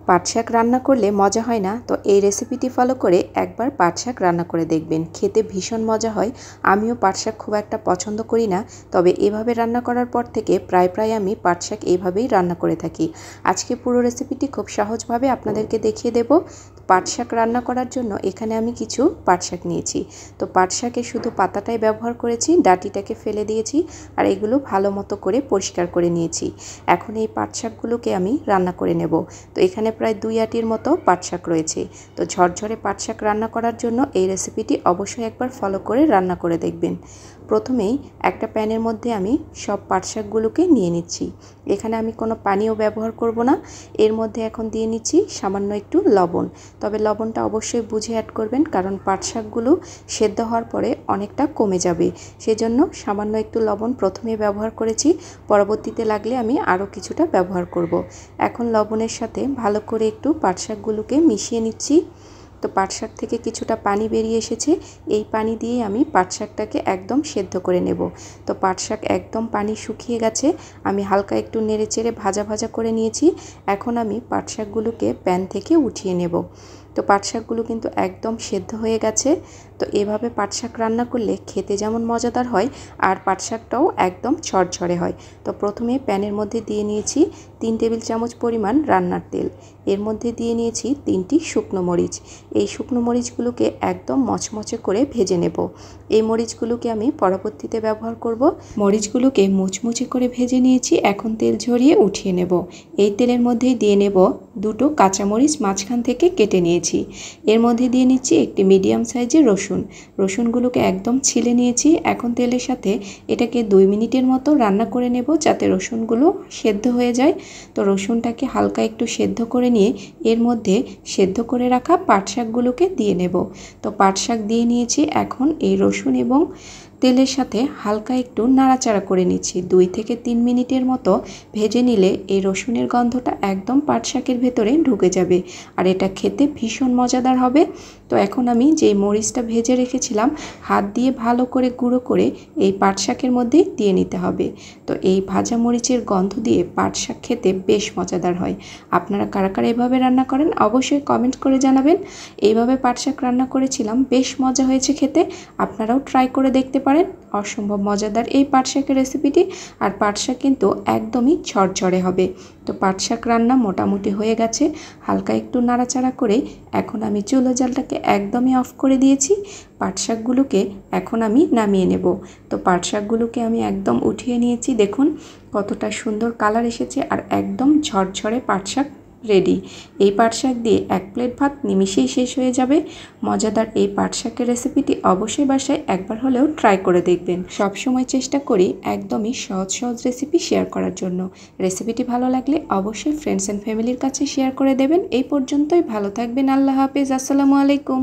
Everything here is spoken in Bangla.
পাট শাক রান্না করলে মজা হয় না, তো এই রেসিপিটি ফলো করে একবার পাট শাক রান্না করে দেখবেন, খেতে ভীষণ মজা হয়। আমিও পাট শাক খুব একটা পছন্দ করি না, তবে এভাবে রান্না করার পর থেকে প্রায় আমি পাট শাক এইভাবেই রান্না করে থাকি। আজকে পুরো রেসিপিটি খুব সহজভাবে আপনাদেরকে দেখিয়ে দেব। পাট শাক রান্না করার জন্য এখানে আমি কিছু পাট শাক নিয়েছি। তো পাট শাকে শুধু পাতাটাই ব্যবহার করেছি, ডাঁটিটাকে ফেলে দিয়েছি আর এগুলো ভালো মতো করে পরিষ্কার করে নিয়েছি। এখন এই পাট শাকগুলোকে আমি রান্না করে নেব। তো এখানে প্রায় 2 আটির মতো পাট শাক রয়েছে। তো ঝরঝরে পাট শাক রান্না করার জন্য এই রেসিপিটি অবশ্যই একবার ফলো করে রান্না করে দেখবেন। প্রথমেই একটা প্যানের মধ্যে আমি সব পাট শাকগুলোকে নিয়ে নিচ্ছি। এখানে আমি কোনো পানিও ব্যবহার করব না। এর মধ্যে এখন দিয়ে নিচ্ছি সামান্য একটু লবণ। তবে লবণটা অবশ্যই বুঝে অ্যাড করবেন, কারণ পাট শাকগুলো সেদ্ধ হওয়ার পরে অনেকটা কমে যাবে। সেজন্য সামান্য একটু লবণ প্রথমে ব্যবহার করেছি, পরবর্তীতে লাগলে আমি আরও কিছুটা ব্যবহার করব। এখন লবণের সাথে ভালো করে একটু পাট শাকগুলোকে মিশিয়ে নিচ্ছি। তো পাট শাক থেকে কিছুটা পানি বেরিয়ে এসেছে, এই পানি দিয়ে আমি পাট শাকটাকে একদম সেদ্ধ করে নেব। তো পাট শাক একদম পানি শুকিয়ে গেছে, আমি হালকা একটু নেড়েচেড়ে ভাজা করে নিয়েছি। এখন আমি পাট শাকগুলোকে প্যান থেকে উঠিয়ে নেব। তো পাট শাকগুলো কিন্তু একদম সেদ্ধ হয়ে গেছে। তো এভাবে পাট শাক রান্না করলে খেতে যেমন মজাদার হয় আর পাট শাকটাও একদম ঝরঝরে হয়। তো প্রথমে প্যানের মধ্যে দিয়ে নিয়েছি 3 টেবিল চামচ পরিমাণ রান্নার তেল। এর মধ্যে দিয়ে নিয়েছি 3টি শুকনো মরিচ। এই শুকনো মরিচগুলোকে একদম মচমচে করে ভেজে নেব। এই মরিচগুলোকে আমি পরবর্তীতে ব্যবহার করব। মরিচগুলোকে মুচমুচে করে ভেজে নিয়েছি, এখন তেল ঝরিয়ে উঠিয়ে নেব। এই তেলের মধ্যেই দিয়ে নেব 2টো কাঁচামরিচ মাঝখান থেকে কেটে নিয়েছি। এর মধ্যে দিয়ে নিচ্ছি একটি মিডিয়াম সাইজের রসুনগুলোকে একদম ছিলে নিয়েছি। এখন তেলের সাথে এটাকে 2 মিনিটের মতো রান্না করে নেব, যাতে রসুনগুলো সেদ্ধ হয়ে যায়। তো রসুনটাকে হালকা একটু সেদ্ধ করে নিয়ে এর মধ্যে সেদ্ধ করে রাখা পাট শাকগুলোকে দিয়ে নেব। তো পাট শাক দিয়ে নিয়েছি, এখন এই রসুন এবং তেলের সাথে হালকা একটু নাড়াচাড়া করে নিচ্ছি। 2 থেকে 3 মিনিটের মতো ভেজে নিলে এই রসুনের গন্ধটা একদম পাট শাকের ভেতরে ঢুকে যাবে আর এটা খেতে ভীষণ মজাদার হবে। তো এখন আমি যেই মরিচটা ভেজে রেখেছিলাম হাত দিয়ে ভালো করে গুঁড়ো করে এই পাট শাকের মধ্যে দিয়ে নিতে হবে। তো এই ভাজা মরিচের গন্ধ দিয়ে পাট শাক খেতে বেশ মজাদার হয়। আপনারা কারা কারা এভাবে রান্না করেন অবশ্যই কমেন্ট করে জানাবেন। এইভাবে পাট শাক রান্না করেছিলাম, বেশ মজা হয়েছে খেতে। আপনারাও ট্রাই করে দেখতে পারেন। অসম্ভব মজাদার এই পাট শাকের রেসিপিটি। আর পাট শাক কিন্তু একদমই ঝরঝরে হবে। তো পাট শাক রান্না মোটামুটি হয়ে গেছে। হালকা একটু নাড়াচাড়া করে এখন আমি চুলো জালটাকে একদমই অফ করে দিয়েছি। পাট শাকগুলোকে এখন আমি নামিয়ে নেব। তো পাট শাকগুলোকে আমি একদম উঠিয়ে নিয়েছি, দেখুন কতটা সুন্দর কালার এসেছে আর একদম ঝরঝরে পাট শাক রেডি। এই পাট শাক দিয়ে 1 প্লেট ভাত নিমিষেই শেষ হয়ে যাবে। মজাদার এই পাট শাকের রেসিপিটি অবশ্যই বাসায় একবার হলেও ট্রাই করে দেখবেন। সবসময় চেষ্টা করি একদমই সহজ রেসিপি শেয়ার করার জন্য। রেসিপিটি ভালো লাগলে অবশ্যই ফ্রেন্ডস অ্যান্ড ফ্যামিলির কাছে শেয়ার করে দেবেন। এই পর্যন্তই, ভালো থাকবেন। আল্লাহ হাফেজ। আসসালামু আলাইকুম।